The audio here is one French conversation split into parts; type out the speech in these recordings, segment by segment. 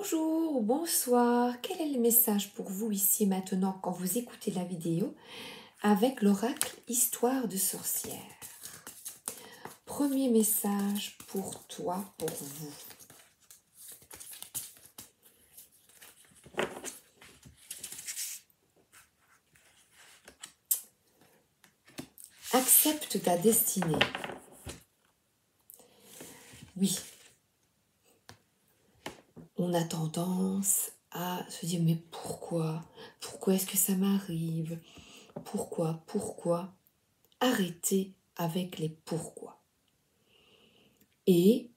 Bonjour ou bonsoir, quel est le message pour vous ici maintenant quand vous écoutez la vidéo avec l'oracle Histoire de sorcière? Premier message pour toi, pour vous. Accepte ta destinée. Oui, on a tendance à se dire mais pourquoi? Pourquoi est-ce que ça m'arrive? Pourquoi? Arrêtez avec les pourquoi. Et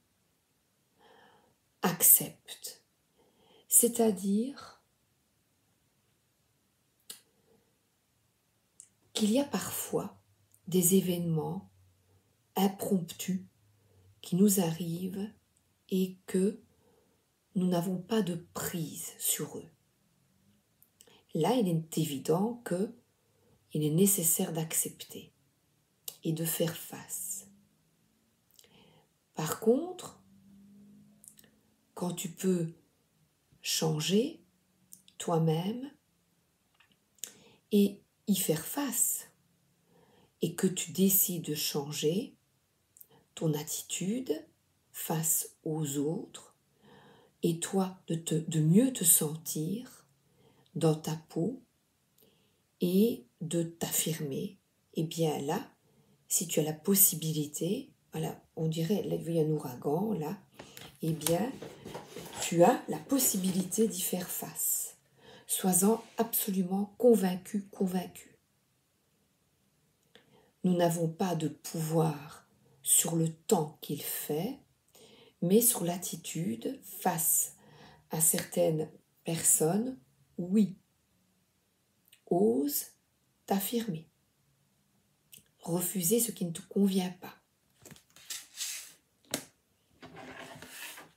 accepte. C'est-à-dire qu'il y a parfois des événements impromptus qui nous arrivent et que nous n'avons pas de prise sur eux. Là, il est évident qu'il est nécessaire d'accepter et de faire face. Par contre, quand tu peux changer toi-même et y faire face, et que tu décides de changer ton attitude face aux autres, et toi de mieux te sentir dans ta peau et de t'affirmer, et bien là, si tu as la possibilité, voilà, on dirait, là, il y a un ouragan, là, et bien, tu as la possibilité d'y faire face. Sois-en absolument convaincu. Nous n'avons pas de pouvoir sur le temps qu'il fait, mais sur l'attitude face à certaines personnes, oui. Ose t'affirmer. Refuser ce qui ne te convient pas.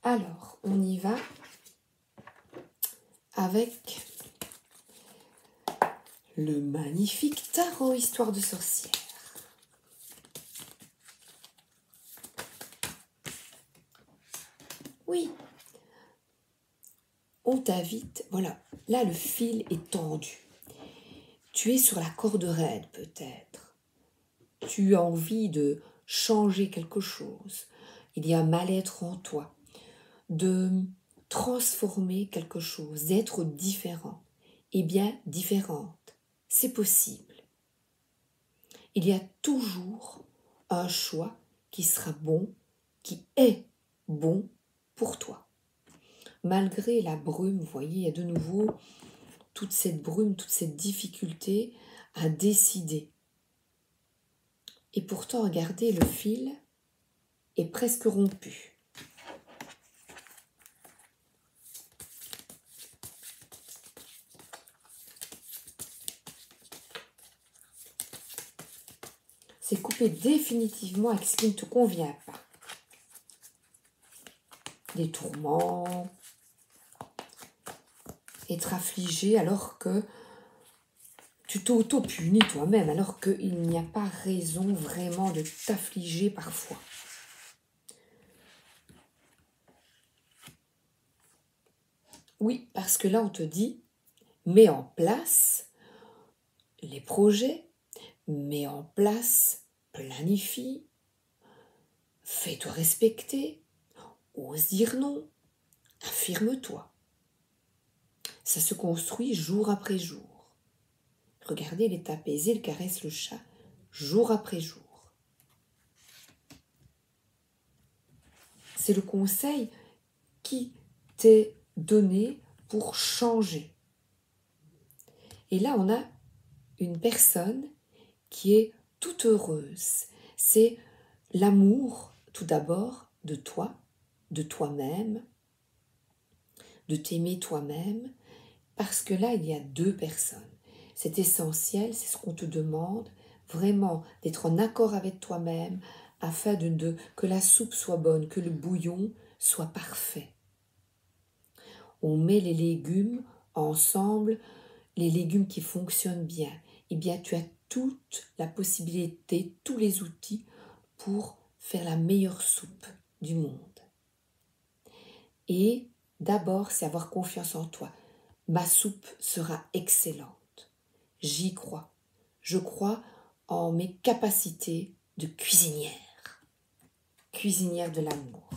Alors, on y va avec le magnifique tarot Histoire de sorcière. Oui, on t'invite, voilà, là le fil est tendu. Tu es sur la corde raide peut-être. Tu as envie de changer quelque chose. Il y a un mal-être en toi. De transformer quelque chose, d'être différent. Eh bien, différente, c'est possible. Il y a toujours un choix qui sera bon, qui est bon pour toi. Malgré la brume, vous voyez, il y a de nouveau toute cette brume, toute cette difficulté à décider. Et pourtant, regardez, le fil est presque rompu. C'est coupé définitivement avec ce qui ne te convient pas. Des tourments, être affligé alors que tu t'auto-punis toi-même, alors qu'il n'y a pas raison vraiment de t'affliger parfois. Oui, parce que là on te dit, mets en place les projets, mets en place, planifie, fais-toi respecter, ose dire non, affirme-toi. Ça se construit jour après jour. Regardez, il est apaisé, il caresse le chat, jour après jour. C'est le conseil qui t'est donné pour changer. Et là, on a une personne qui est toute heureuse. C'est l'amour, tout d'abord, de toi, de toi-même, de t'aimer toi-même, parce que là, il y a deux personnes. C'est essentiel, c'est ce qu'on te demande, vraiment d'être en accord avec toi-même, afin que la soupe soit bonne, que le bouillon soit parfait. On met les légumes ensemble, les légumes qui fonctionnent bien. Eh bien, tu as toute la possibilité, tous les outils pour faire la meilleure soupe du monde. Et d'abord, c'est avoir confiance en toi. Ma soupe sera excellente. J'y crois. Je crois en mes capacités de cuisinière de l'amour.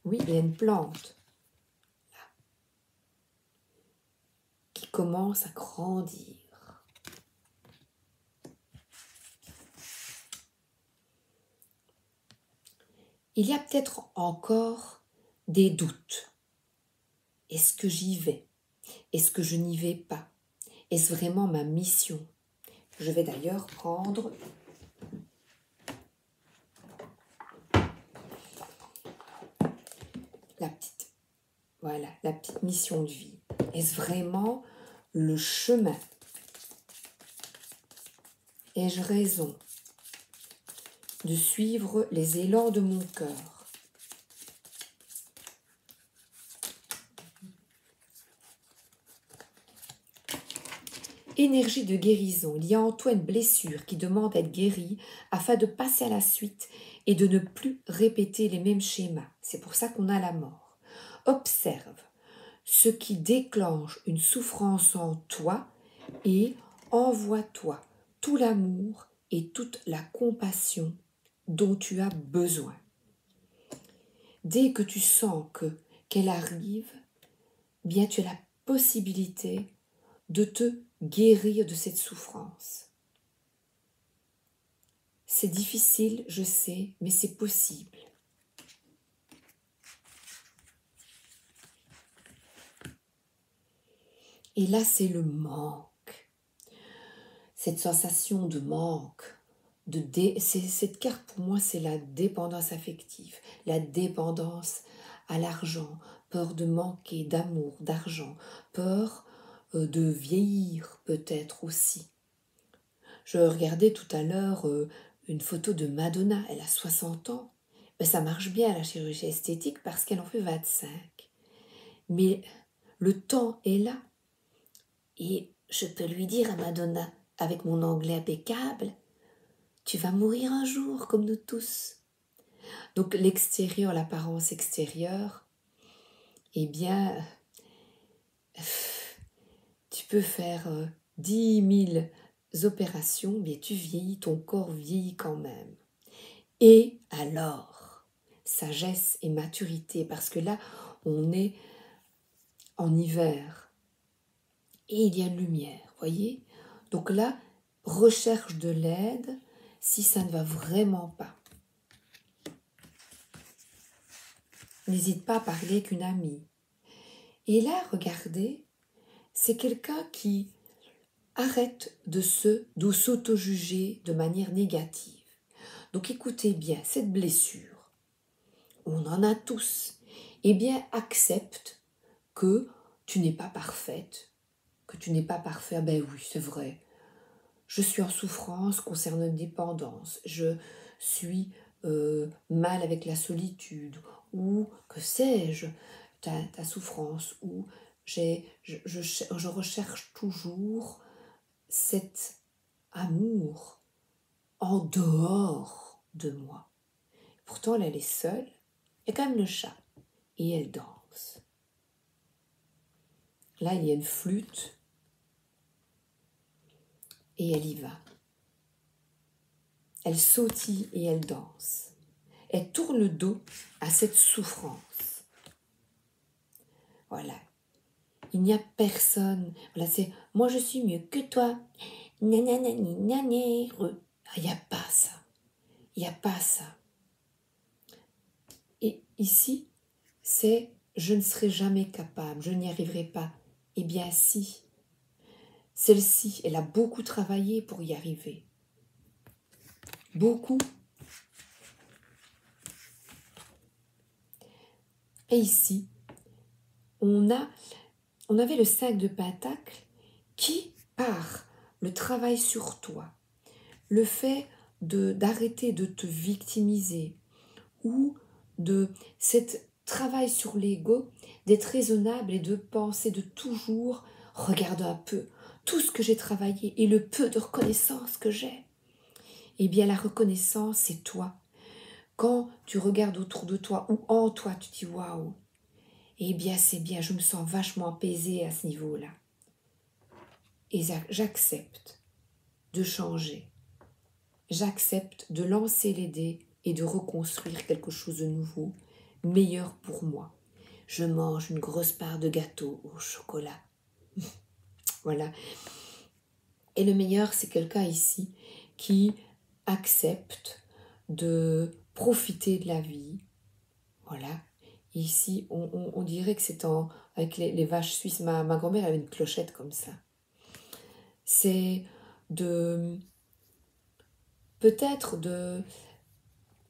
Oui, il y a une plante là, qui commence à grandir. Il y a peut-être encore des doutes. Est-ce que j'y vais? Est-ce que je n'y vais pas? Est-ce vraiment ma mission? Je vais d'ailleurs prendre la petite mission de vie. Est-ce vraiment le chemin? Ai-je raison de suivre les élans de mon cœur? Énergie de guérison. Il y a en toi une blessure qui demande à être guérie afin de passer à la suite et de ne plus répéter les mêmes schémas. C'est pour ça qu'on a la mort. Observe ce qui déclenche une souffrance en toi et envoie-toi tout l'amour et toute la compassion dont tu as besoin. Dès que tu sens qu'elle arrive, bien tu as la possibilité de te guérir de cette souffrance. C'est difficile, je sais, mais c'est possible. Et là, c'est le manque. Cette sensation de manque. Cette carte, pour moi, c'est la dépendance affective, la dépendance à l'argent, peur de manquer d'amour, d'argent, peur de vieillir peut-être aussi. Je regardais tout à l'heure une photo de Madonna, elle a 60 ans. Ben, ça marche bien la chirurgie esthétique parce qu'elle en fait 25. Mais le temps est là. Et je peux lui dire à Madonna, avec mon anglais impeccable, tu vas mourir un jour comme nous tous. Donc l'extérieur, l'apparence extérieure, eh bien, tu peux faire 10 000 opérations, mais tu vieillis, ton corps vieillit quand même. Et alors, sagesse et maturité, parce que là, on est en hiver et il y a une lumière, voyez? Donc là, recherche de l'aide si ça ne va vraiment pas. N'hésite pas à parler avec une amie. Et là, regardez, c'est quelqu'un qui arrête de s'auto-juger de manière négative. Donc écoutez bien, cette blessure, on en a tous. Eh bien, accepte que tu n'es pas parfaite, que tu n'es pas parfait. Ben oui, c'est vrai. Je suis en souffrance concernant une dépendance. Je suis mal avec la solitude. Ou, que sais-je, ta souffrance. Ou je recherche toujours cet amour en dehors de moi. Pourtant, elle est seule. Il y a quand même le chat. Et elle danse. Là, il y a une flûte. Et elle y va. Elle sautille et elle danse. Elle tourne le dos à cette souffrance. Voilà. Il n'y a personne. Voilà, c'est moi je suis mieux que toi. Nananani, nané. Il n'y a pas ça. Il n'y a pas ça. Et ici, c'est je ne serai jamais capable, je n'y arriverai pas. Eh bien si. Celle-ci, elle a beaucoup travaillé pour y arriver. Beaucoup. Et ici, on avait le 5 de Pentacle qui, par le travail sur toi, le fait d'arrêter de te victimiser ou de cet travail sur l'ego, d'être raisonnable et de penser, de toujours regarder un peu tout ce que j'ai travaillé et le peu de reconnaissance que j'ai. Eh bien, la reconnaissance, c'est toi. Quand tu regardes autour de toi ou en toi, tu dis waouh, eh bien c'est bien, je me sens vachement apaisée à ce niveau-là. Et j'accepte de changer. J'accepte de lancer les dés et de reconstruire quelque chose de nouveau, meilleur pour moi. Je mange une grosse part de gâteau au chocolat. Voilà. Et le meilleur, c'est quelqu'un ici qui accepte de profiter de la vie. Voilà. Ici, on dirait que c'est avec les vaches suisses. Ma grand-mère avait une clochette comme ça. C'est de peut-être de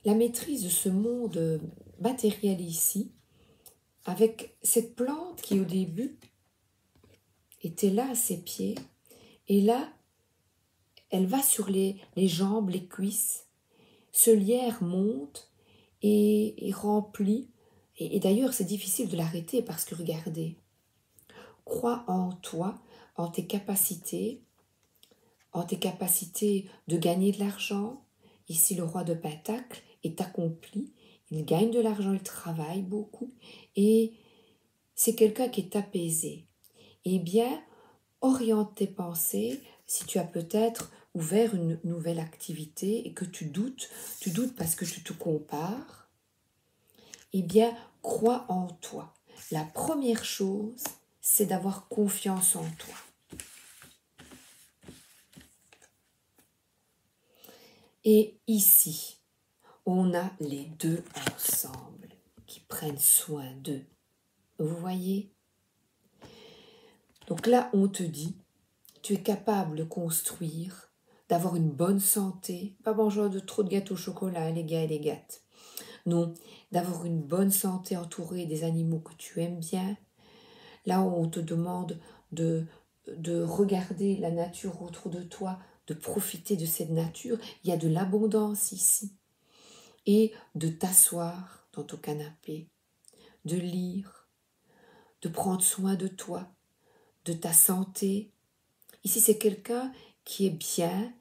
la maîtrise de ce monde matériel ici, avec cette plante qui au début était là à ses pieds, et là, elle va sur les jambes, les cuisses, ce lierre monte et remplit, et d'ailleurs c'est difficile de l'arrêter parce que regardez, crois en toi, en tes capacités de gagner de l'argent. Ici le roi de Pentacle est accompli, il gagne de l'argent, il travaille beaucoup, et c'est quelqu'un qui est apaisé. Eh bien, oriente tes pensées, si tu as peut-être ouvert une nouvelle activité et que tu doutes parce que tu te compares, eh bien, crois en toi. La première chose, c'est d'avoir confiance en toi. Et ici, on a les deux ensemble qui prennent soin d'eux. Vous voyez? Donc là, on te dit, tu es capable de construire, d'avoir une bonne santé, pas manger de trop de gâteaux au chocolat, les gars et les gâtes. Non, d'avoir une bonne santé entourée des animaux que tu aimes bien. Là, on te demande de regarder la nature autour de toi, de profiter de cette nature. Il y a de l'abondance ici. Et de t'asseoir dans ton canapé, de lire, de prendre soin de toi, de ta santé. Ici, c'est quelqu'un qui est bien,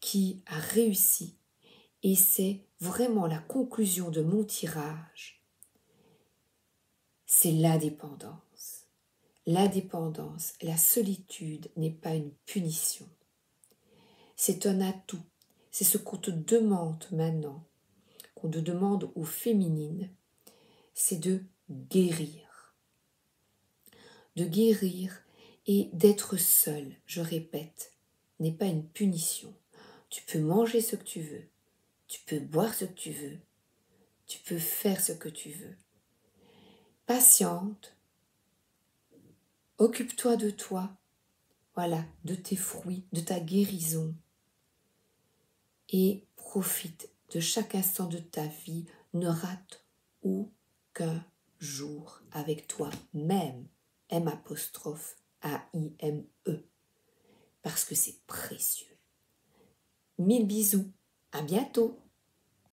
qui a réussi. Et c'est vraiment la conclusion de mon tirage. C'est l'indépendance. L'indépendance, la solitude n'est pas une punition. C'est un atout. C'est ce qu'on te demande maintenant, qu'on te demande aux féminines, c'est de guérir. De guérir et d'être seule, je répète, n'est pas une punition. Tu peux manger ce que tu veux, tu peux boire ce que tu veux, tu peux faire ce que tu veux. Patiente, occupe-toi de toi, voilà, de tes fruits, de ta guérison. Et profite de chaque instant de ta vie, ne rate aucun jour avec toi-même, M'-A-I-M-E, parce que c'est précieux. 1000 bisous, à bientôt.